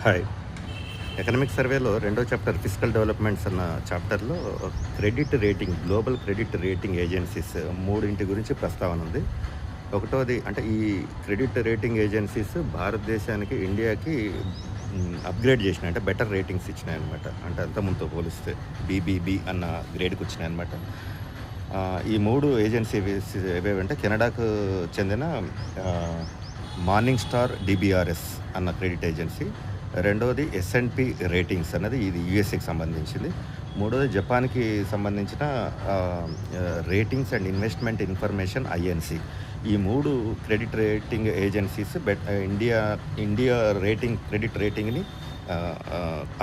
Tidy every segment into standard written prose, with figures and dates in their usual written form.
Hi. Economic సర్వేలో రెండో chapter fiscal developments అన్న చాప్టర్‌లో credit rating, global credit rating agencies మూడింటి గురించి ప్రస్తావన ఉంది. ఒకటోది అంటే ఈ క్రెడిట్ రేటింగ్ ఏజెన్సీస్ భారతదేశానికి, ఇండియాకి అప్‌గ్రేడ్ చేసినాయి. అంటే బెటర్ రేటింగ్స్ ఇచ్చినాయన్నమాట. అంటే అంతకుముందుతో పోలిస్తే బీబీబీ అన్న గ్రేడ్‌కి వచ్చినాయన్నమాట. ఈ 3 ఏజెన్సీస్ ఏవేవంటే కెనడాకు చెందిన ఆహ్, మార్నింగ్ స్టార్ డీబీఆర్ఎస్ అన్న క్రెడిట్ ఏజెన్సీ. రెండోది ఎస్&పి రేటింగ్స్ అన్నది ఇది యూఎస్ఏకి సంబంధించింది. మూడోది జపాన్‌కి సంబంధించిన ah, ratings and investment information INC. ఈ 3 credit rating agencies India India credit రేటింగ్‌ని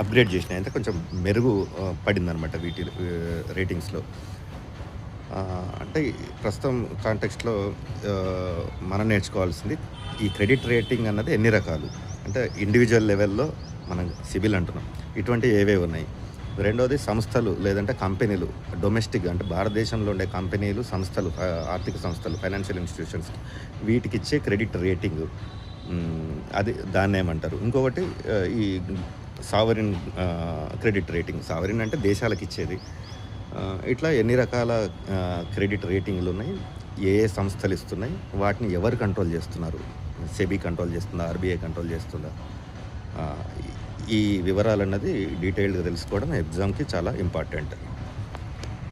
అప్‌గ్రేడ్ చేసినాయి. అంటే కొంచెం మెరుగు పడిందనమాట వీటి రేటింగ్స్‌లో. అంటే ప్రస్తుతం కాంటెక్స్ట్‌లో మనం నేర్చుకోవాల్సింది ఈ క్రెడిట్ రేటింగ్ అన్నది ఎన్ని రకాలు? అంటే ఇండివిజువల్ లెవెల్‌లో మనం సిబిల్ అంటున్నాం. ఇటువంటివి ఏవేవి ఉన్నాయి? రెండోది సంస్థలు లేదంటే కంపెనీలు, డొమెస్టిక్ అంటే భారతదేశంలో ఉండే కంపెనీలు, సంస్థలు, ఆర్థిక సంస్థలు, ఫైనాన్షియల్ ఇన్‌స్టిట్యూషన్స్ వీటికిచ్చే క్రెడిట్ రేటింగు. అది దాన్నేమంటారు? ఇంకొకటి ఈ సావరిన్ క్రెడిట్ రేటింగ్. సావరిన్ అంటే దేశాలకిచ్చేది. ఇట్లా ఎన్ని రకాల క్రెడిట్ రేటింగ్‌లున్నాయి? ఏ ఏ సంస్థలు ఇస్తున్నాయి? వాటిని ఎవరు కంట్రోల్ చేస్తున్నారు? సెబీ కంట్రోల్ చేస్తుందా? ఆర్‌బీఐ కంట్రోల్ చేస్తుందా? ఆహ్, ఈ వివరాలన్నది డీటెయిల్డ్‌గా తెలుసుకోవడం ఎగ్జామ్‌కి చాలా ఇంపార్టెంట్.